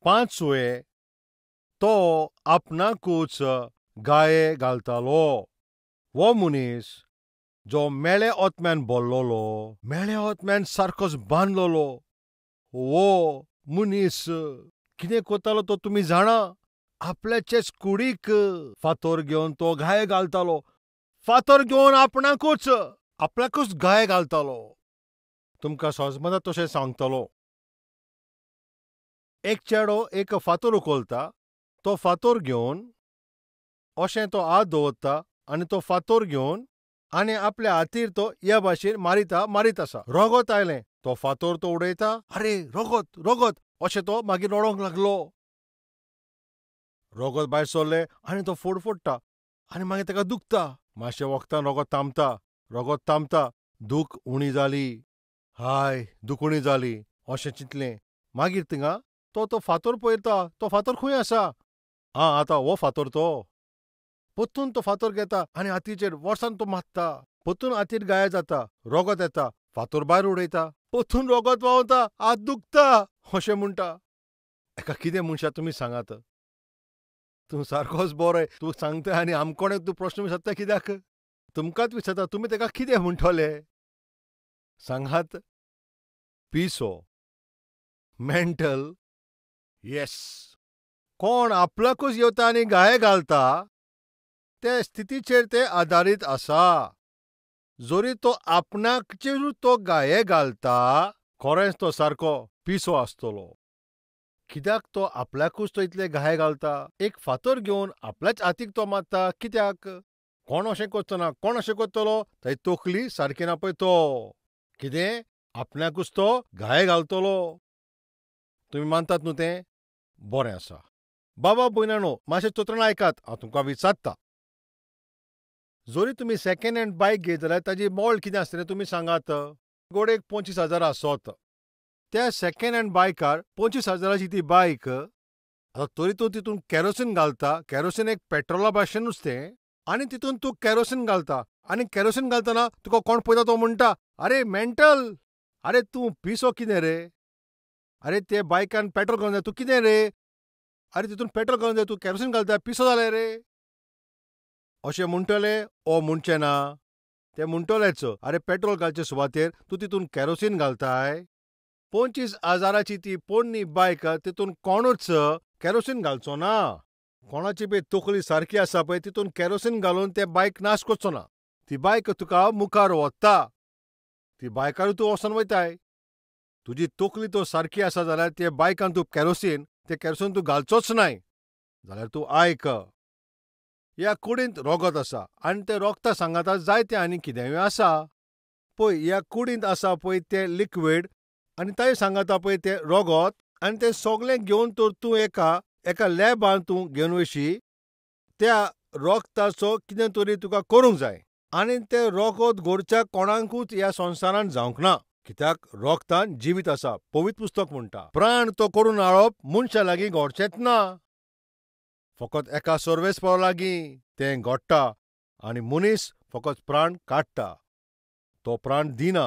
पांचवे, तो आपणाकूच गाये घालतालो. वो मनीस जो मेळे ओतम्यान भरलोलो, मेळे ओतम्यान सारकोच बांदलोलो, वो मनीस कितें कोत्तालो तो तुमी जाणा? आपल्याचेच कुडीक फातर घेवन तो गाये घालतालो. फातर घेवन आपणाकूच गाये घालतालो. तुमकां सोजमता तशें सांगतलो. एक चेडो एक फातर उखलता, तो फातर घेवन अशें तो हात दवरता आनी तो फातर घेवन आनी आपल्या हातीर तो ह्या भाशेन मारीत आसा. रगत आयलें, तो फातर तो उडयता, आरे रगत रगत अशें तो मागीर रडोंक लागलो. रगत भायर सरलें आनी तो फडफडटा आनी मागीर ताका दुखता. मातशें वखदान रगत थांबता, दूख उणी जाली. हाय, दूख उणी जाली अशें चिंतलें. मागीर थिंगा तो फातर पळयता, तो फातर खंय आसा? आतां हो फातर तो. पत्तून तो फातर घेता आनी हातीचेर वर्सान तो मारता. पत्तून हातीर गाय जाता, रगत येता, फातर भायर उडयता. पत्तून रगत व्हांवता, हात दुखता अशें म्हणटा. हेका कितें म्हणशात तुमी सांगात? तूं सारकोच बरो, तूं सांगता आनी आमकोणेक तूं प्रश्न विचारता कित्याक? तुमकांच विचारता, तुमी तेका कितें म्हणटले? सांगात. पिसो, मेंटल, येस. कोण आपल्याकूच येवता आनी गाये घालता, ते स्थितीचेर ते आदारीत आसा. जोरी तो आपणाकचेरूच तो गाये घालता, खरेंच तो सारको पिसो आसतलो. कित्याक तो आपल्याकूच तो इतले गाये घालता? एक फातर घेवन आपल्याच हातीक तो मारता, कित्याक? कोण अशें करतलो? थंय तकली सारकी ना पळय तो. कितें? आपणाकूच तो गाये घालतलो. तुमी मानतात न्हू तें? बरें आसा. बाबा भयणानो, मातशें चित्रान आयकात, हांव तुमकां विचारता. जोरी तुमी सेकंड हँड बायक घेत जाल्यार ताजी मोल कितें आसता तें तुमी सांगात. गोडेक 25,000 आसत. त्या सेकंड हँड बायकार 25,000ची ती बायक, आतां तरी तूं तितून कॅरोसीन घालता. कॅरोसीन एक पेट्रोला भाशेनूच तें. आनी तितून तूं कॅरोसीन घालता आनी कॅरोसीन घालतना तुका कोण पळयता तो म्हणटा, आरे मेंटल, आरे तूं पिसो कितें रे? आरे ते बायकान पेट्रोल घालूंक जाय, तूं कितें रे? आरे तितून पेट्रोल घालूंक जाय, तूं कॅरोसीन घालता, पिसो जालें रे? अशें म्हणटले? ओ म्हणचे ना. ते म्हणटलेच, आरे पेट्रोल घालचे सुवातेर तूं तितून कॅरोसीन घालताय. 25,000ची ती पोरणी बायक, तितून कोणूच कॅरोसीन घालचो ना. कोणाची पळय तकली सारकी आसा पळय, तितून कॅरोसीन घालून ते बायक नाश करचो ना. ती बायक तुका मुखार व्हरता. ती बायकारूय तूं वोसोन वयताय. तुजी तकली तो सारकी आसा जाल्यार ते बायकान तूं ते कॅरोसीन तूं घालचोच नाय. जाल्यार तूं आयक. ह्या कुडींत रगत आसा आनी ते रगता सांगाता जायते आनी कितेंय आसा. पळय, ह्या कुडींत आसा पळय तें लिक्वीड आनी ताचे सांगाता पळय तें रगत, आनी तें सगळें घेवन तर तूं एका लॅबांत तूं घेवन वयशी. त्या रगताचो कितें तरी तुका करूंक जाय. आनी तें रगत घडच्या कोणाकूच ह्या संवसारांत जावंक ना. कित्याक रगतान जिवीत आसा, पवित्र पुस्तक म्हणटा. प्राण तो करून हाडप मनशा लागीं घडचेंच ना. फकत एका सर्वेस्परा लागीं तें घडटा आनी मनीस फकत प्राण काडटा, तो प्राण दिना.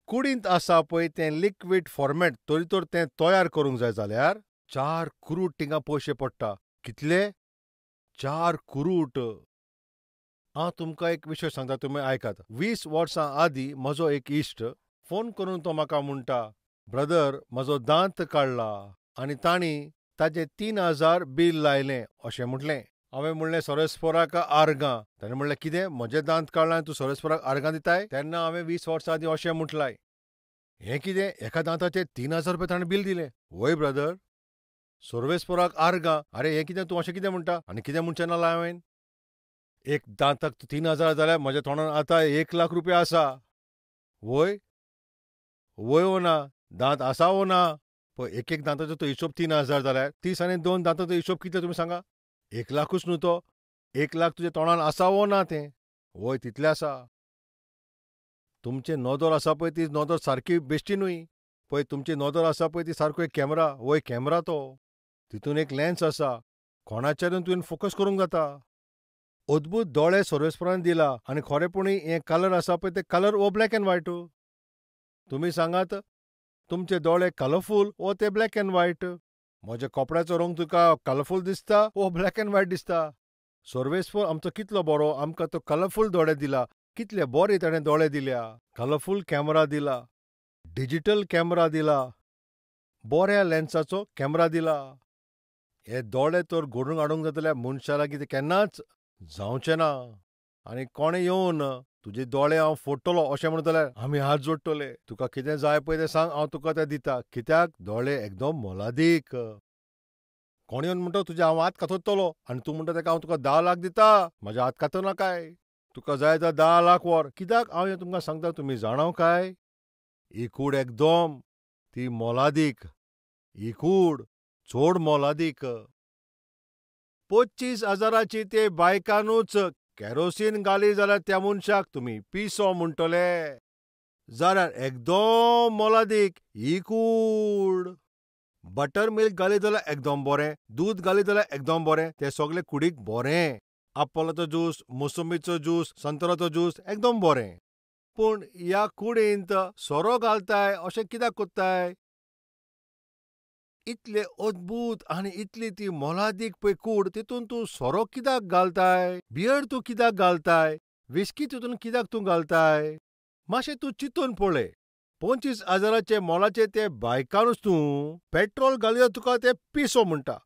कुडींत आसा पळय तें लिक्वीड फॉर्मेट तरी तर तें तयार करूंक जाय जाल्यार 4 करोड थिंगा पयशे पडटा. कितले? 4 करोड. हांव तुमकां एक विशय सांगता, तुमी आयकात. 20 वर्सां आदीं म्हजो एक इश्ट फोन करून तो म्हाका म्हणटा, ब्रदर, म्हजो दांत काडला आनी तांणी ताचें 3,000 बील लायलें अशें म्हटलें. हांवें म्हणलें, सर्वेस्पराक आर्गां. ताणें म्हणलें, कितें? म्हजें दांत काडलां आनी तूं सर्वेस्पराक आर्गां दिताय? तेन्ना हांवें 20 वर्सां आदीं अशें म्हटलाय. हें कितें? एका दांताचेर 3,000 रुपया ताणें बील दिलें? वय ब्रदर, सर्वेस्पराक आर्गां. आरे हें कितें? तूं अशें कितें म्हणटा? आनी कितें म्हणचें नासलें हांवें? एक दांताक 3,000 जाल्यार म्हज्या तोंडान आतां 1,00,000 रुपया आसा. वय वो ना? दांत आसा वो ना? पळय, एक दांताचो तो हिशोब 3,000 जाल्यार 30 आनी 2 दांताचो हिशोब कितले तुमी सांगा? 1,00,000च न्हू तो? 1,00,000 तुज्या तोंडान आसा वो ना तें? वय, तितलें आसा. तुमचें नदर आसा पळय ती नदर सारकी बेश्टी न्हय. पळय, तुमची नदर आसा पळय ती सारको एक कॅमेरा. वय, कॅमेरा तो. तितून एक लेन्स आसा. कोणाचेरूय तुवें फोकस करूंक जाता. अद्भुत दोळे सर्वेस्परान दिला आनी खरेपणी हें कलर आसा पळय ते कलर हो ब्लॅक एंड व्हायट. तुमी सांगात. तुमचे दोळे कलरफूल वो ते ब्लॅक अँड व्हायट? म्हज्या कपड्याचो रंग तुका कलरफूल दिसता वो ब्लॅक अँड व्हायट दिसता? सर्वेस्पर आमचो कितलो बरो, आमकां तो कलरफूल दोळे दिला. कितले बरे ताणें दोळे दिल्या. कलरफूल कॅमेरा दिला, डिजिटल कॅमेरा दिला, बऱ्या लेन्साचो कॅमेरा दिला. हे दोळे तर घडून हाडूंक जाय जाल्यार मनशा लागीं ते केन्नाच जावचे ना. आनी कोणें येवन तुजे दोळे हांव फोडटलों अशें म्हणत जाल्यार आमी हात जोडटले. तुका कितें जाय पळय तें सांग, हांव तुका तें दितां. कित्याक दोळे एकदम मोलादीक. कोण येवन म्हणटा तुजे हांव हात कातरतलों आनी तूं म्हणटा ताका हांव तुका 10 लाख दितां, म्हाजे हात कातर नाकाय. तुका जाय जाल्यार 10 लाख व्हर. कित्याक हांव हें तुमकां सांगता तुमी जाणा काय? ही कूड एकदम ती मोलादीक. ही कूड चड मोलादीक. 25,000ची ते बायकानूच केरोसीन घाली जाल्यार त्या मनशाक तुमी पिसो म्हणटले. जाल्यार एकदम मोलादीक ही कूड. बटर मिल्क घाली जाल्यार एकदम बरें, दूद घाली जाल्यार एकदम बरें, तें सगळें कुडीक बरें. आपोलाचो ज्यूस, मोसंबीचो ज्यूस, संत्राचो ज्यूस एकदम बरें. पूण ह्या कुडींत सोरो घालताय अशें कित्याक कोत्ताय? इतले अद्भुत आनी इतली ती मोलादीक पळय कूड, तितून तूं सोरो कित्याक घालताय? बियर्ड तूं कित्याक घालताय? विस्की तितून कित्याक तूं घालताय? मातशें तूं चिंतून पळय. 25,000चे मोलाचे ते बायकानूच तूं पेट्रोल घालून तुका ते पिसो म्हणटा.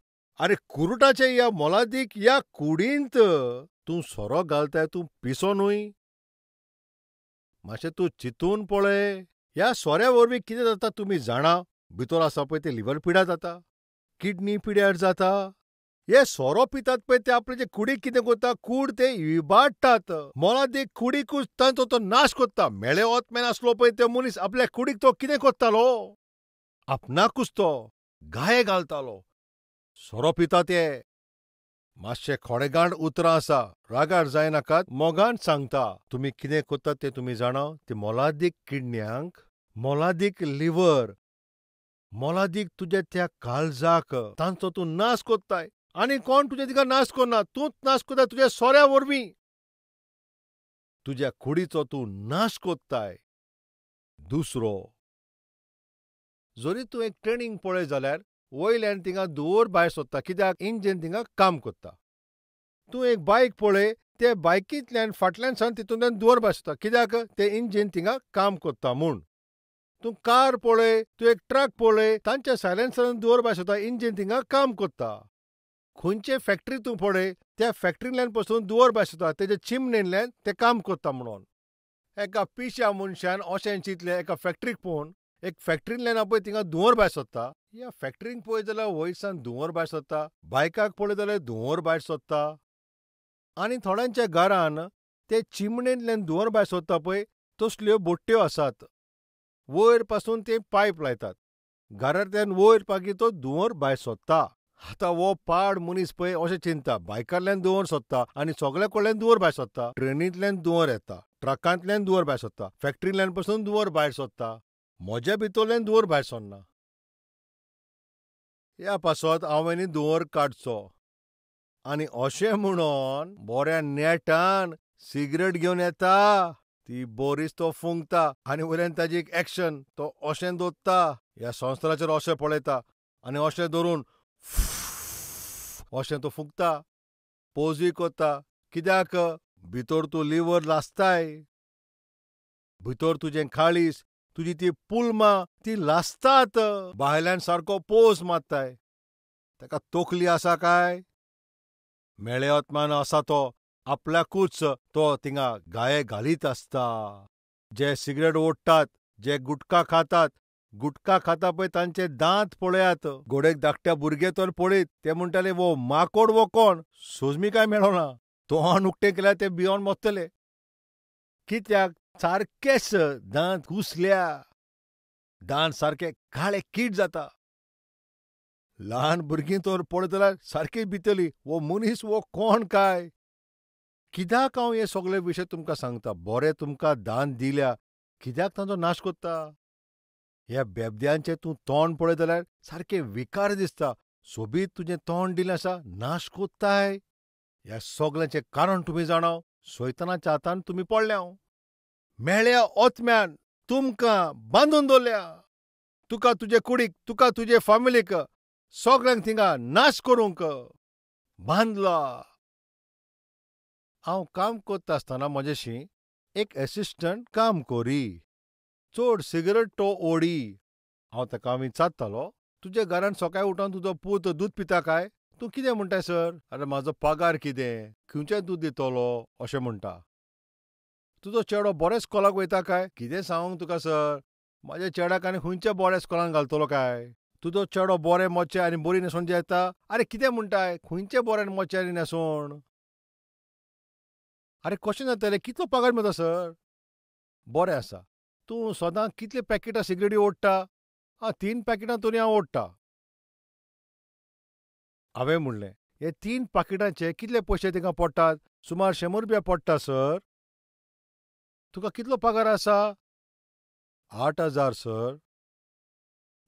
आरे कुरुटाचे ह्या मोलादीक ह्या कुडींत तूं सोरो घालताय, तूं पिसो न्हय? मातशें तूं चिंतून पळय. ह्या सोऱ्या वरवीं कितें जाता तुमी जाणा? भितर आसा पळय ते लिव्हर पिड्यार जाता, किडनी पिड्यार जाता. हे सोरो पितात पळय ते आपले जे कुडीक कितें करता, कूड ते इबाडटात. मोलादीक कुडीकूच तांचो तो नाश कोत्ता. मेळे ओतमेन आसलो पळय तो मनीस आपल्या कुडीक तो कितें कोत्तालो? आपणाकूच तो गाये घालतालो. सोरो पिता ते. मातशें खोडेगांठ उतरां आसा, रागार जायनाकात, मोगान सांगता. तुमी कितें कोत्तात तें तुमी जाणा? ते मोलादीक किडन्यांक, मोलादीक लिव्हर, मोलादीक तुज्या त्या काळजाक तांचो तूं नाश कोत्ताय. आनी कोण तुजे तिका नाश करना, तूंच नाश कोत्ताय तुज्या सोऱ्या वरवीं. तुज्या कुडीचो तूं नाश कोत्ताय. दुसरो, जरी तूं एक ट्रेनिंग पळय जाल्यार वयल्यान थिंगा धुंवर भायर सोदता. कित्याक? इंजीन थिंगा काम कोत्ता. तूं एक बायक पळय, ते बायकींतल्यान फाटल्यानसान तितूंतल्यान धुंवर भायर सोदता. कित्याक? तें इंजीन थिंगा काम कोत्ता म्हूण. तूं कार पळय, तूं एक ट्रक पळय, तांच्या सायलेन्सरान धुंवर भायर सोदता. इंजीन थिंगा काम कोत्ता. खंयचे फॅक्टरी तूं पळय, त्या फॅक्टरींतल्यान पसून धुंवर भायर सोदता. तेजे चिमणेंतल्यान तें काम कोत्ता म्हणून. एका पिश्या मनशान अशें चिंतलें एका फॅक्टरीक पळोवन, एक फॅक्टरींतल्यान पळय थिंगा धुंवर भायर सोदता. ह्या फॅक्टरींत पळयत जाल्यार वयरसान धुंवर भायर सोदता. बायकाक पळयत जाल्यार धुंवर भायर सोदता. आनी थोड्यांच्या घरान ते चिमणेंतल्यान धुंवर भायर सोदता पळय, तसल्यो बोट्ट्यो आसात. वयर पासून ते पायप लायतात. घरांतल्यान वयर पाकी तो धुंवर भायर सोदता. आतां हो पाड मनीस पळय अशें चिंतता, बायकांतल्यान धुंवर सोदता आनी सगळ्या कडल्यान धुंवर भायर सोदता. ट्रेनींतल्यान धुंवर येता, ट्रकांतल्यान धुंवर भायर सोदता, फॅक्टरींतल्यान पसून धुंवर भायर सोदता. म्हज्या भितरल्यान धुंवर भायर सरना. ह्या पासत हांवें धुंवर काडचो. आनी अशें म्हणोन बऱ्या नेटान सिगरेट घेवन येता. ती बरीच तो फुंकता आनी वयल्यान ताजी एक एक्शन तो अशें दोत्ता. ह्या संवसाराचेर अशें पळयता आनी अशें धरून अशें तो फुंकता. पोजूय कोत्ता. कित्याक? भितर तूं लिव्हर लासताय. भितर तुजें काळीज, तुजी ती पुल्मां ती लासतात. भायल्यान सारको पोज मारताय. ताका तोखली आसा काय? मेळे ओतमान आसा तो आपल्याकूच तो थिंगा गाये घालीत आसता. जे सिगरेट ओडटात, जे गुटखा खातात, गुटखा खाता पळय तांचे दांत पळयात. घोडेक धाकट्या भुरगे तर पळयत, ते म्हणटाले वो माकोड वो कोण? सोजमी काय मेळना. तोंड उक्तें केल्यार ते भियोन मोडटले. कित्याक? सारकेच दांत घुसल्या. दांत सारके काळे कीट जाता. ल्हान भुरगीं तर पळयत जाल्यार सारकीं भितरली वो मनीस वो कोण काय? कित्याक हांव हे सगळे विशय तुमकां सांगता? बरें तुमकां दान दिल्या, कित्याक तांचो नाश कोत्ता? ह्या बेबद्यांचें तूं तोंड पळयत जाल्यार सारकें विकार दिसता. सोबीत तुजें तोंड दिलें आसा, नाश कोत्ताय. ह्या सगळ्याचें कारण तुमी जाणा? सैतानाच्या हातान तुमी पडल्या. मेळ्या ओतम्यान तुमकां बांदून दवरल्या. तुका तुजे कुडीक, तुका तुजे फॅमिलीक सगळ्यांक थिंगा नाश करूंक बांदला. हांव काम करता आसतना म्हजेशी एक एसिस्टंट काम कोरी. चड सिगरेट तो ओडी. हांव ताका विचारतालो, तुजे घरांत सकाळीं उठोन तुजो पूत दूद पिता काय? तूं कितें म्हणटाय सर? अरे म्हाजो पगार कितें? खंयचें दूद दितलो? अशें म्हणटा. तुजो चेडो बरें स्कॉलाक वयता काय? कितें सांगूंक तुका सर? म्हाज्या चेड्याक आनी खंयच्या बऱ्या स्कॉलान घालतलो काय? तुजो चेडो बरें मोचे आनी बरी न्हेसोवन जेता? अरे कितें म्हणटाय? खंयचें बरें मोचे आनी न्हेसोवन? अरे कशें जातलें? कितलो पगार मेळटा सर? बरें आसा. तूं सदां कितले पॅकेटां सिगरेटी ओडटा? 3 पॅकेटां तरी हांव ओडटां. हांवें म्हणलें, हे 3 पाकिटांचे कितले पयशे तिका पडटात? सुमार ₹100 पडटा सर. तुका कितलो पगार आसा? 8,000 सर.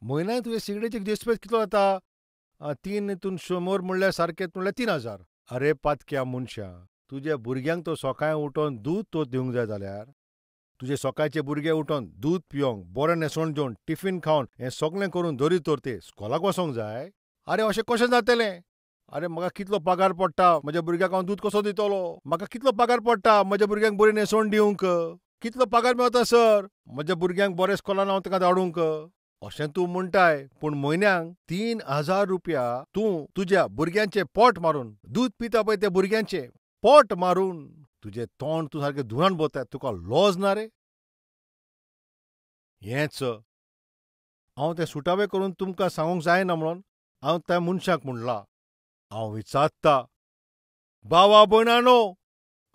म्हयन्याक तुजे सिगरेटीचे डिस्पेच कितलो जाता? 3 हितून 100 म्हणल्यार सारकें म्हणल्यार 3,000. अरे पातक्या मनशा, तुज्या भुरग्यांक तो सकाळीं उठोन दूद तो दिवंक जाय जाल्यार तुजे सकाळचे भुरगे उठोन दूद पिवंक, बरें न्हेसोवन जेवन, टिफीन खावन हें सगळें करून दवरी तर ते स्कॉलाक वचोंक जाय? अरे अशें कशें जातलें? अरे म्हाका कितलो पगार पडटा? म्हज्या भुरग्याक हांव दूद कसो दितलो? म्हाका कितलो पगार पडटा म्हज्या भुरग्यांक बरी न्हेसोवन दिवंक? कितलो पगार मेळटा सर म्हज्या भुरग्यांक बरें स्कॉलान हांव ताका धाडूंक? अशें तूं म्हणटाय, पूण म्हयन्याक ₹3,000 तूं तुज्या भुरग्यांचें पोट मारून, दूद पिता पळय त्या भुरग्यांचें पोट मारून, तुजें तोंड तूं सारकें धुवन भोंवता, तुका लॉज ना रे? हेंच हांव तें सुटावे करून तुमकां सांगूंक जायना म्हणून हांव त्या मनशाक म्हणलां. हांव विचारतां, भावा भयणानो,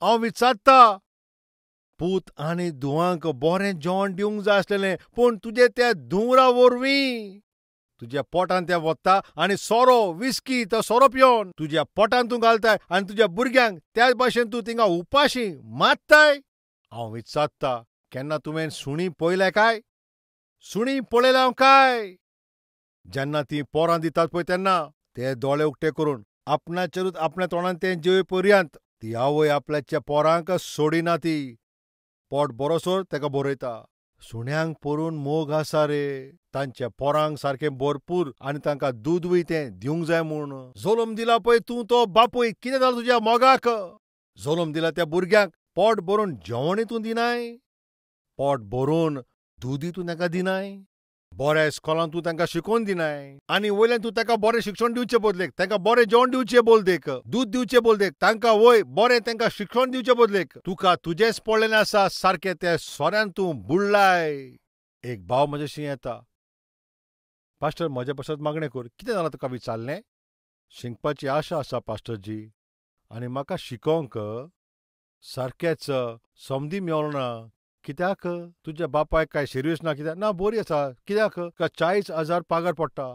हांव विचारतां, पूत आनी धुवांक बरें जेवण दिवंक जाय आसलेलें, पूण तुजे त्या धुंवरा वरवीं तुज्या पोटांत तें वता आनी सोरो, विस्की तो सोरो पिवन तुज्या पोटांत तूं घालताय आनी तुज्या भुरग्यांक त्याच भाशेन तूं थिंगा उपाशी मारताय. हांव विचारतां, केन्ना तुवें सुणीं पळयल्या काय? सुणीं पळयल्या काय? जेन्ना तीं पोरां दितात पळय तेन्ना ते दोळे उक्ते करून आपणाचेरूच आपल्या तोंडान तें जेवे पर्यंत ती आवय आपल्याच्या पोरांक सोडिना ती. पोट बरोसोर तेका बरयता. सुण्यांक परून मोग आसा रे, तांच्या पोरांक सारकें भरपूर आनी तांकां दूदय तें दिवंक जाय म्हूण. जल्म दिला पळय तूं तो बापूय, कितें जालें तुज्या मोगाक? जल्म दिला त्या भुरग्यांक पोट भरून जेवणय तूं दिनाय, पोट भरून दूदय तूं तांकां दिनाय, बऱ्या इस्कॉलांत तूं तांकां शिकोवन दिनाय, आनी वयल्यान तूं तांकां बरें शिक्षण दिवचें बदलेक, तांकां बरें जेवण दिवचें बोलदेक, दूद दिवचें बोलदेक, तांकां वय बरें तांकां शिक्षण दिवचें बोदलेक तुका तुजेंच पडलेलें आसा सारकें त्या सोऱ्यान तूं बुडलाय. एक भाव म्हजेशी येता. पास्टर म्हजे पासत मागणें कर, कितें जालां तुका विचारलें? शिकपाची आशा आसा पास्टरजी, आनी म्हाका शिकोवंक सारकेंच संदी मेळों ना. कित्याक? तुज्या बापायक काय सिरियस ना कित्याक? ना बरी आसा. कित्याक? 40,000 पगार पडटा.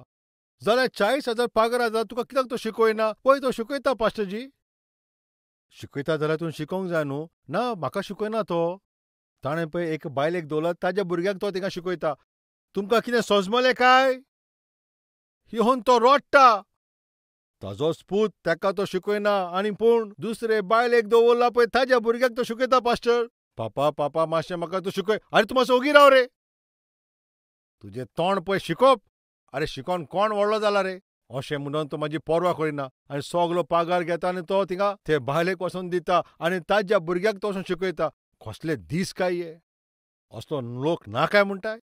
जाल्यार 40,000 पगार आसा तुका कित्याक तो शिकयना? पळय तो शिकयता पास्टरजी. शिकयता जाल्यार तूं शिकोवंक जाय न्हू. ना म्हाका शिकयना तो. ताणें पळय एक बायलेक दवरला, ताज्या भुरग्याक तो थिंगा शिकयता. तुमकां कितें सोजमलें काय? येवन तो रोडटा. ताजोच पूत ताका तो शिकयना आनी पूण दुसरे बायलेक दवरला पळय ताज्या भुरग्याक तो शिकयता पास्टर. पापा मातशें म्हाका तूं शिकय. अरे तूं मातसो ओगी राव रे. तुजें तोंड पळय शिकोवप. अरे शिकोवन कोण व्हडलो जाला रे? अशें म्हणून तो म्हाजी पर्वा करिना आनी सगलो पगार घेता आनी तो थिंगा ते बायलेक वचोन दिता आनी ताज्या भुरग्याक तो वचोन शिकयता. कसले दीस काय हे? असलो लोक ना काय म्हणटाय?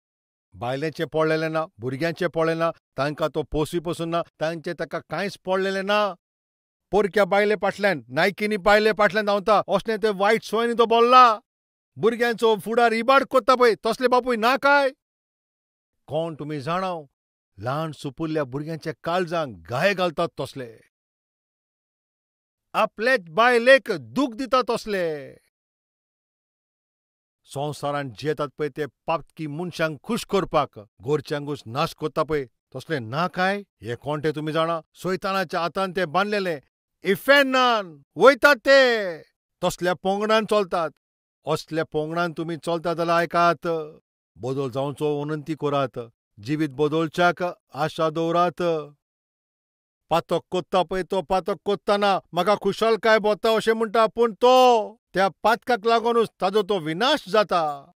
बायलेचें पडलेलें ना, भुरग्यांचें पडलें ना, तांकां तो पोसूय पसून ना, तांचें ताका कांयच पडलेलें ना. पोरक्या बायले फाटल्यान, नायकिनी बायले फाटल्यान धांवता, असलें ते वायट संवयनी तो बोल्ला. भुरग्यांचो फुडार इबाड कोत्ता पळय, तसले बापूय ना काय? कोण तुमी जाणाव, ल्हान सुपुल्ल्या भुरग्यांच्या काळजांक गाये घालतात तसले. आपलेच बायलेक दूख दितात तसले. संवसारांत जियेतात पळय ते पापकी मनशांक खूश करपाक घरच्यांकूच नाश कोत्ता पळय तसले ना काय? हे कोण ते तुमी जाणा? सैतानाच्या हातान ते बांदलेले इफेन्नान वयतात ते. तसल्या पोंगडान चलतात. असल्या पोंगडान तुमी चलता जाल्यार आयकात. बदल जावचो विनंती करात. जिवीत बदलच्याक आशा दवरात. पातक कोत्ता पळय तो पातक कोत्ताना म्हाका खुशालकाय भोगता अशें म्हणटा, पूण तो त्या पातकाक लागूनच ताजो तो विनाश जाता.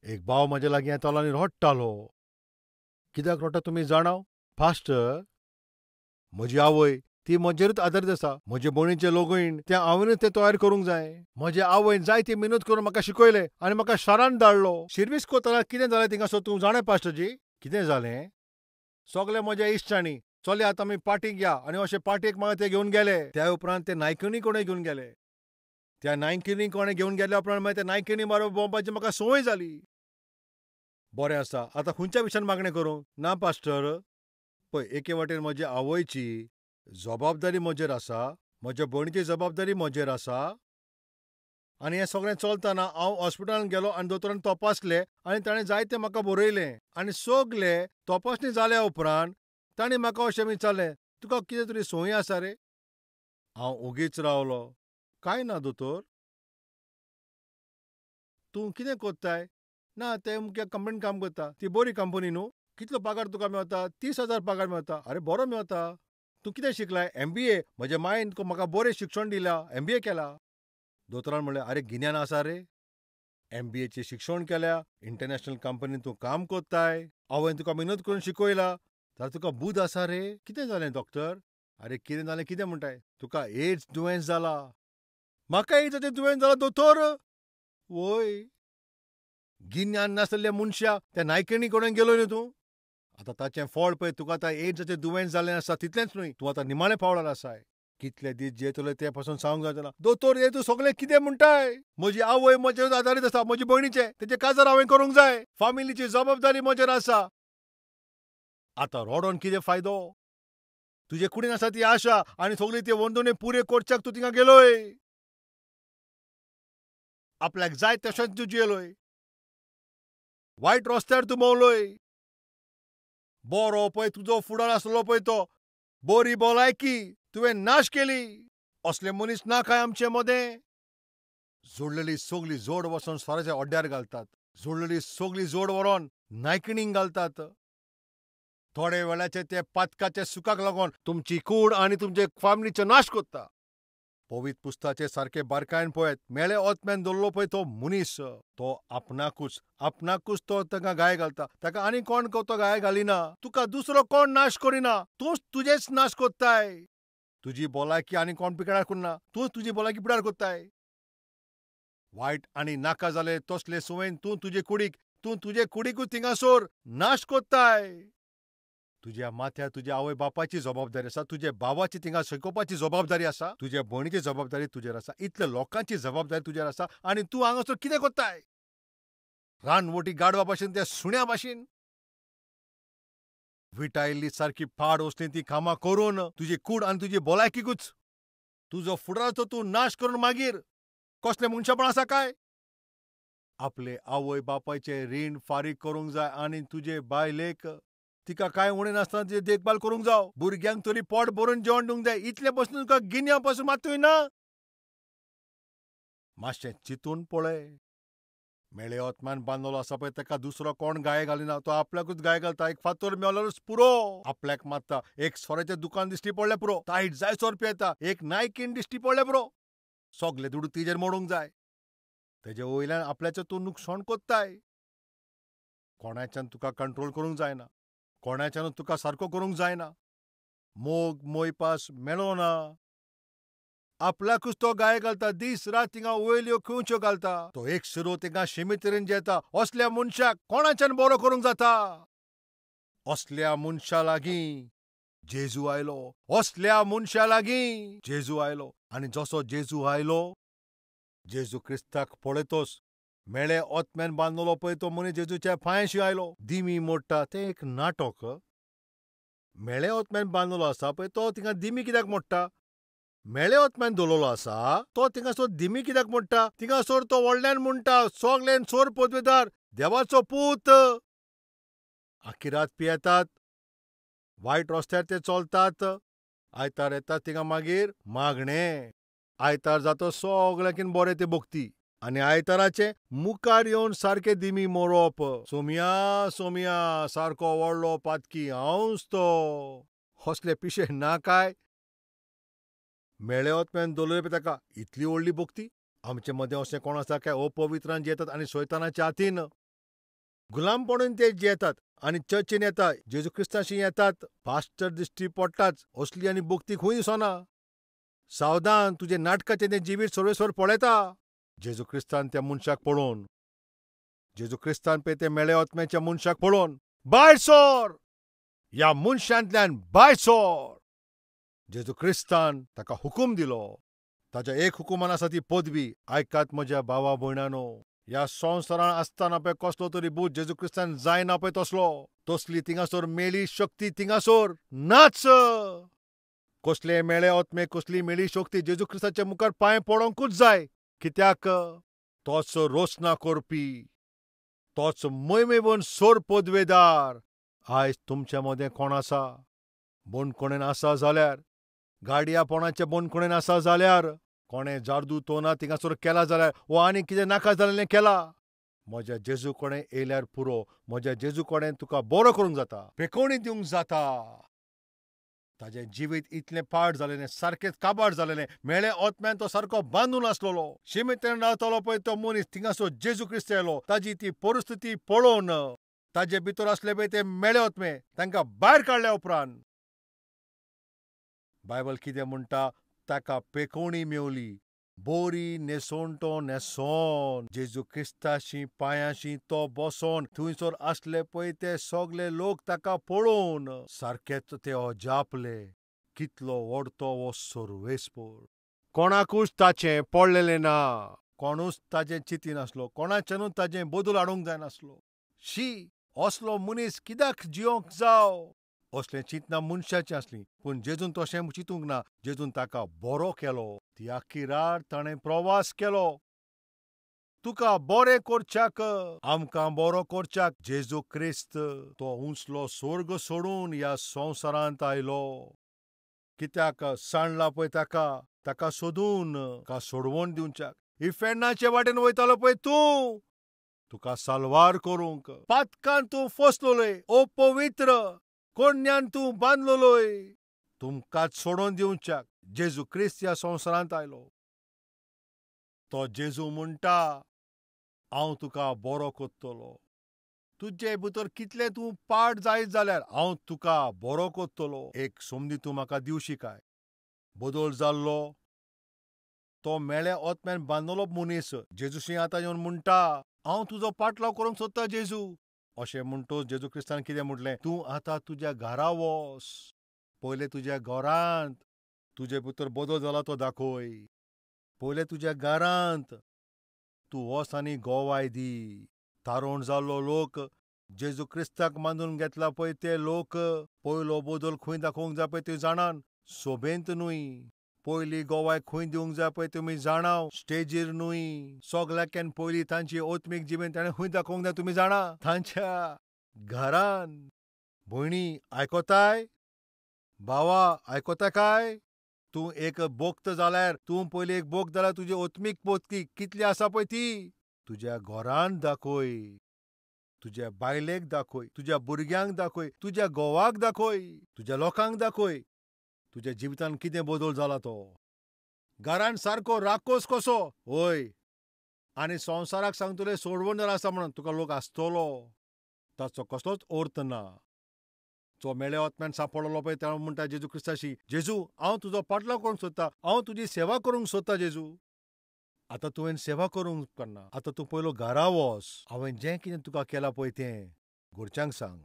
एक भाव म्हजे लागीं येतालो आनी रडटालो. कित्याक रोटा तुमी जाणाव? फास्टर, म्हजी आवय ती म्हजेरूच आदारीत आसा. म्हजे भोंवडेचे लोगोयण तें हांवेनूच तें तयार करूंक जाय. म्हजे आवयन जायती मेहनत करून म्हाका शिकयलें आनी म्हाका शारांत धाडलो. सर्वीस करतना कितें जालें थिंगासर तूं जाणा पास्टरजी? कितें जालें? सगळे म्हजे इश्टांनी चले आतां आमी पार्टीक या आनी अशे पार्टेक म्हाका ते घेवन गेले. त्या उपरांत ते नायकिनी कोणें घेवन गेले. त्या नायकिनी कोणें घेवन गेल्या उपरांत मागीर त्या नायकिनी बाराबर भोंवपाची म्हाका संवय जाली. बरें आसा, आतां खंयच्या विशयान मागणें करूं? ना पास्टर, पळय एके वाटेन म्हजे आवयची जबाबदारी म्हजेर आसा, म्हज्या भयणीची जबाबदारी म्हजेर आसा आनी हें सगळें चलतना हांव हॉस्पिटलांत गेलों आनी दोतोरान तपासलें आनी ताणें जायतें म्हाका बरयलें आनी सगळे तपासणी जाल्या उपरांत ताणें म्हाका अशें विचारलें, तुका कितें तरी संवय आसा रे? हांव ओगीच रावलों. कांय ना दोतोर. तूं कितें कोत्ताय? ना तें मुख्य कंपनीन काम करता. ती बरी कंपनी न्हू. कितलो पगार तुका मेवता? 30,000 पगार मेवता. आरे बरो मेवता. तूं कितें शिकलाय? MBA. म्हज्या मायन म्हाका बरें शिक्षण दिलां. MBA केलां. दोतोरान म्हणलें, आरे गिन्यान आसा रे? MBAचें शिक्षण केल्या, इंटरनॅशनल कंपनीन तूं काम कोत्ताय, आवयन तुका मेहनत करून शिकयला, जाल्यार तुका बूद आसा रे? कितें जालें डॉक्टर? आरे कितें जालें कितें म्हणटाय? तुका एड्स दुयेंस जाला. म्हाका एड्साचें दुयेंस जाला दोतोर? वय. गिन्यान नासलेल्या मनशा त्या नायकिनी कडेन गेलो न्ही तूं? आतां ताचें फळ पळय, तुका आतां एड्साचें दुयेंस जाल्लें आसा तितलेंच न्हय, तूं आतां निमाणे पावलार आसाय. कितले दीस जेयतलो ते पासून सांगूंक जायना. दोतोर हे तूं सगळें कितें म्हणटाय? म्हजी आवय म्हजेर आदारीत आसा, म्हजे भयणीचें तेचें काजार हांवें करूंक जाय. फामिलीची जबाबदारी म्हजेर आसा. आतां रडोन कितें फायदो? तुजे कुडीन आसा ती आशा आनी सगळी ती वंदोनी पुरे करच्याक तूं थिंगा गेलोय. आपल्याक जाय तशेंच तूं जियेलोय. वायट रस्त्यार तूं भोंवलोय. बरो पळय तुजो फुडार आसलो पळय तो, बरी भलायकी तुवें नाश केली. असले मनीस ना काय आमचे मदें? जोडलेली सगळी जोड वचोन स्वराच्या ओड्ड्यार घालतात. जोडलेली सगळी जोड व्हरोन नायकिणींक घालतात. थोडे वेळाचे ते पातकाच्या सुखाक लागून तुमची कूड आनी तुमचे फामिलीचो नाश कोत्ता. पवित्र पुस्ताचे सारके बारकायेन पळयत, मेळे ओतम्यान दवरलो पळय तो मनीस, तो आपणाकूच तो ताका गाय घालता. ताका आनी कोण तो गाय घालिना. तुका दुसरो कोण नाश करिना. तूंच तुजेच नाश कोत्ताय. तुजी भलायकी आनी कोण पिड्यार करना. तूंच तुजी भलायकी पिड्यार कोत्ताय. वायट आनी नाका जाले तसले सुवेन तूं तुजे कुडीकूच थिंगासोर नाश कोत्ताय. तुज्या माथ्यार तुज्या आवय बापायची जबाबदारी आसा, तुजे भावाची थिंगा शिकोवपाची जबाबदारी आसा, तुज्या भयणीची जबाबदारी तुजेर आसा, इतल्या लोकांची जबाबदारी तुजेर आसा आनी तूं हांगासर कितें कोत्ताय? रानवटी गाडवा भाशेन त्या सुण्या भाशेन विटायिल्ली सारकी पाड वचली ती कामां करून तुजी कूड आनी तुजी भलायकीकूच तुजो फुडाराचो तूं नाश करून मागीर कसलें मनशापण आसा काय? आपले आवय बापायचे रीण फारीक करूंक जाय आनी तुजे बायलेक तिका कांय उणें नासतना तिची देखभाल करूंक जावो. भुरग्यांक तरी पोट भरून जेवण दिवंक जाय. इतले पासून तुका गिन्या पासून मातूय ना? मातशें चिंतून पळय. मेळे ओतम्यान बांदलेलो आसा पळय ताका दुसरो कोण गाये घालिना. तो आपल्याकूच गाय घालता. एक फातर मेवल्यारूच पुरो. आपल्याक मात्ता एक सोऱ्याचें दुकान दिश्टी पडलें पुरो. तायट जायसर पियेता. एक नायकीन दिश्टी पडलें पुरो. सगळे दुडू तिजेर मोडूंक जाय. तेजे वयल्यान आपल्याचें तूं नुकसाण कोत्ताय. कोणाच्यान तुका कंट्रोल करूंक जायना. कोणाच्यानूच तुका सारको करूंक जायना. मोग मोयपास मेळो ना. आपल्याकूच तो गाय घालता. दीस रात थिंगा वयल्यो खंयच्यो घालता. तो एक शिरो थिंगा शिमे तरेन जेता. असल्या मनशाक कोणाच्यान बरो करूंक जाता? असल्या मनशा लागीं जेजू आयलो. असल्या मनशा लागीं जेजू आयलो. आनी जसो जेजू आयलो, जेजू क्रिस्ताक पळयतोच मेळे ओतम्यान बांदलेलो पळय तो मनीस जेजूच्या पांयाशी आयलो. दिमी मोडटा तें एक नाटक. मेळे ओतम्यान बांदलेलो आसा पळय तो थिंगा दिमी कित्याक मोडटा? मेळे ओतम्यान दवरलेलो आसा तो थिंगासर दिमी कित्याक मोडटा? थिंगासर तो व्हडल्यान म्हणटा, सगळ्यान चोर पदवेदार देवाचो पूत. आख्खी रात पियेतात. वायट रस्त्यार ते चलतात. आयतार येतात थिंगा मागीर मागणें. आयतार जाता सगळ्याकीन बरें ते भोगती. आनी आयताराचे मुखार येवन सारके दिमी मोडप. सोमया सारको व्हडलो पातकी हांवूच तो. असले पिशे ना काय? मेळे ओतम्यान दवरलेले पळय ताका इतली व्हडली भोगती. आमचे मदें अशें कोण आसा काय अपवित्रान जेतात आनी शैतानाच्या हातीन गुलामपणान ते जेतात आनी चर्चीन येता, जेजू क्रिस्ताशी येतात, पास्टर दिश्टी पडटाच, असली आनी भोगती खंय दिसना. सावधान, तुजे नाटकाचें तें जिवीत सर्वेस्वर पळयता. जेजू क्रिस्तान त्या मनशाक पळोवन, जेजू क्रिस्तान पळय ते मेळे आत्म्याच्या मनशाक पळोवन, भायर सर! ह्या मनशांतल्यान भायर सर! जेजू क्रिस्तान ताका हुकूम दिलो. ताच्या एक हुकुमान आसा ती पदवी. आयकात म्हज्या भावा भयणांनो, ह्या संवसारांत आसतना पळय कसलो तरी भूत जेजू क्रिस्तान जायना पळय तसली थिंगासोर मेली शक्ती थिंगासोर नाच. कसले मेळे आत्मे, कसली मेली शक्ती जेजू क्रिस्ताच्या मुखार पांय पडोंकूच जाय. कित्याक तोच रोसना करपी, तोच मोहिमेवन सोर पदवेदार आयज तुमच्या मदें कोण आसा? बोनकोणेन आसा जाल्यार, गाडयापणाच्या बोनकोणेन आसा जाल्यार, कोणें जादू तोना थिंगासोर केला जाल्यार, वो आनी कितें नाका जाल्लें केला, म्हज्या जेजू कडेन येयल्यार पुरो. म्हज्या जेजू कडेन तुका बरो करूंक जाता, पेकोवणी दिवंक जाता. ताजें जिवीत इतलें पाड जालेलें, सारकेंच काबाड जालेलें. मेळे आत्म्यान तो सारको बांदून आसलेलो. शिमेंतल्यान रावतालो पळय तो मनीस, थिंगासोर जेजू क्रिस्त येयलो. ताजी ती परिस्थिती पळोवन ताजे भितर आसले पळय ते मेळे आत्मे, तांकां भायर काडल्या उपरांत बायबल कितें म्हणटा, ताका पेकोवणी मेवली. बरी न्हेसोणटो न्हेसोन जेजू क्रिस्ताची पांयाशी तो बसोन थंयसर आसले पळय ते सगळे लोक ताका पळोवन सारकेच ते अजापले. कितलो व्हडतो वो सर्वेस्पर. कोणाकूच ताचें पडलेलें ना. कोणूच ताचें चिंती नासलो. कोणाच्यानूच ताचें बदल हाडूंक जायनासलो. शी, असलो मनीस कित्याक जियोंक जावो? असलें चिंतना मनशाची आसली. पूण जेजून तशें चिंतूंक ना. जेजून ताका बरो केलो. ती आख्खी रात ताणें प्रवास केलो. तुका बरें करच्याक, आमकां बरो करच्याक जेजू क्रिस्त तो उंचलो स्वर्ग सोडून ह्या संवसारांत आयलो. कित्याक सांडला पळय ताका सोदून का सोडवण दिवच्याक. इफेन्नाचे वाटेन वयतालो पळय तूं, तुका साल्वार करूंक. पातकान तूं फसलोय, अपवित्र, कोण्यान तूं बांदलोय, तुमकांच सोडून दिवच्याक जेजू क्रिस्त ह्या संवसारांत आयलो. तो जेजू म्हणटा, हांव तुका बरो करतलो. तुजे भितर कितलें तूं पाड जायत जाल्यार हांव तुका बरो करतलो. एक संदी तूं म्हाका दिवशी काय? बदल जाल्लो तो मेळ्या आत्म्यान बांदलोलो मनीस जेजूशी आतां येवन म्हणटा, हांव तुजो पाटलाव करूंक सोदता जेजू. अशें म्हणटोच जेजू क्रिस्तान कितें म्हटलें, तूं आतां तुज्या घरा वच. पयलें तुज्या घरांत तुजे भितर बदल जाला तो दाखय. पयलें तुज्या घरांत तूं वच आनी गोवाय दी. तारोण जाल्लो लोक, जेजू क्रिस्ताक मानून घेतला पळय ते लोक, पयलो बदल खंय दाखोवंक जाय पळय ते जाणात, सोबेंत न्हय. पयली गोवाय खंय दिवंक जाय पळय तुमी जाणाव, स्टेजीर न्हय. सगळ्याकन पयली तांची आत्मीक जिवीत ताणें खंय दाखोवंक जाय तुमी जाणा, तांच्या घरान. भयणी आयकोताय? भावा आयकोता काय? तूं एक भोक्त जाल्यार, तूं पयली एक भोक्त जाल्यार तुजी आत्मीक पोतकी कितली आसा पळय ती तुज्या घरांत दाखय. तुज्या बायलेक दाखय, तुज्या भुरग्यांक दाखय, तुज्या घोवाक दाखय, तुज्या लोकांक दाखय. तुज्या जिवितांत कितें बदल जाला तो. घरांत सारको राकोस कसो, वय. आनी संवसाराक सांगतले सोडवण जर आसा म्हणून तुका लोक आसतलो. ताचो कसलोच अर्थ ना. जो मेळ्या आत्म्यान सांपडलो पळय तो म्हणटा जेजू क्रिस्ताशी, जेजू हांव तुजो पाटलाव करूंक सोदता, हांव तुजी सेवा करूंक सोदता जेजू. आतां तुवें सेवा करूंक उपकारना. आतां तूं पयलो घरा वच. हांवें जें कितें तुका केलां पळय तें घरच्यांक सांग.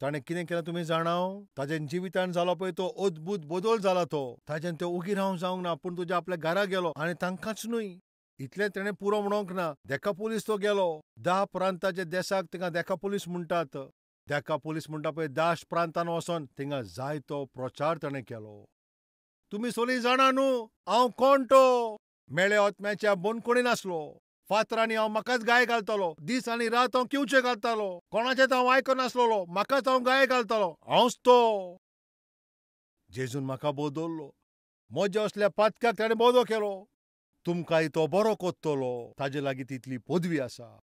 ताणें कितें केलां तुमी जाणाव? ताच्या जिवितांत जालो पळय तो अद्भुत बदल जाला तो. ताच्यान तें उगी रावंक जावंक ना. पूण तुज्या आपल्या घरा गेलो आनी तांकांच न्हय. इतलें ताणें पुरो म्हणोंक ना. देकापोलीस तो गेलो. 10 प्रांताच्या देसाक तिंगा देकापोलीस म्हणटात. देकापोलीस म्हणटा पळय 10 प्रांतान वचोन थिंगा जायतो प्रचार ताणें केलो. तुमी सगळीं जाणा न्हू हांव कोण तो. मेळे आत्म्याच्या बोनकुणीन आसलो. फातरांनी हांव म्हाकाच गाय घालतालो. दीस आनी रात हांव किवचे घालतालो. कोणाचेंच हांव आयकनासलो. म्हाकाच हांव गाय घालतालो. हांवच तो. जेजून म्हाका बदल्लो. म्हज्या असल्या पातक्याक ताणें बरो केलो. तुमकांय तो बरो कोत्तलो. ताजे लागीं तितली पदवी आसा.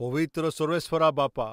पवित्र सर्वेस्परा बापा,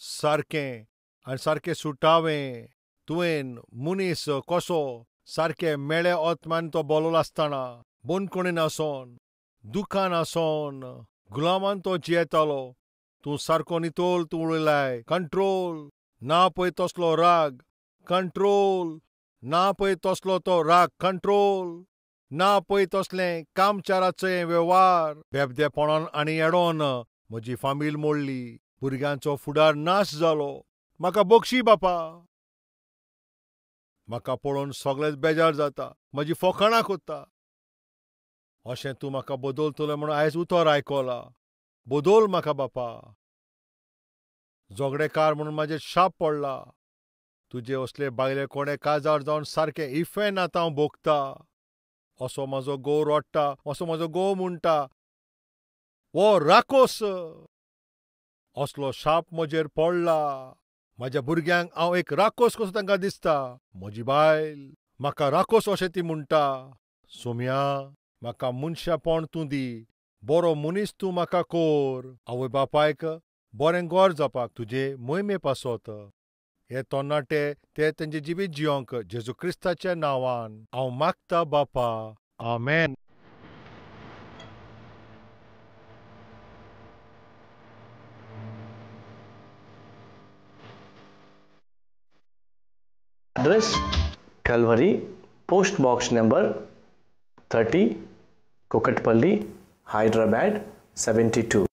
सारकें आनी सारकें सुटावें तुवें मनीस कसो सारकें मेळे आत्म्यान तो बोललो आसतना बंदखणीन आसोन, दुखान आसोन, गुलामान तो जियेतालो, तूं सारको नितोल तूं उडयलाय. कंट्रोल. ना पळय तसलो राग. कंट्रोल. ना पळय तसलो तो राग. कंट्रोल. ना पळय तसलें कामचाराचें वेव्हार. बेबदेपणान आनी येडोन म्हजी फामील मोडली. भुरग्यांचो फुडार नाश जालो. म्हाका बक्षी बापा. म्हाका पळोवन सगळेच बेजार जाता. म्हजी फकाणां कोत्ता. अशें तूं म्हाका बदलतलो म्हूण आयज उतर आयकलां. बदल म्हाका बापा. झगडेकार म्हणून म्हाजेर शाप पडला. तुजे असले बायले कोणे काजार जावन सारकें इफेन आतां हांव भोगता. असो म्हाजो घोव रडटा, असो म्हाजो घोव म्हणटा, वो राकोस. असलो शाप म्हजेर पडला. म्हाज्या भुरग्यांक हांव एक राकोस कसो तांकां दिसता. म्हजी बायल म्हाका राकोस अशें ती म्हणटा. सोम्या, म्हाका मनशापण तूं दी. बरो मनीस तूं म्हाका कोर. आवय बापायक बरें गोर जावपाक तुजे मोहिमे पासत. हे तरणाटे ते तेंचे जिवीत जियोंक जेजू क्रिस्ताच्या नांवान हांव मागता बापा. आमेन. Address Calvary, Post Box number 30, Kokatpalli, Hyderabad 72.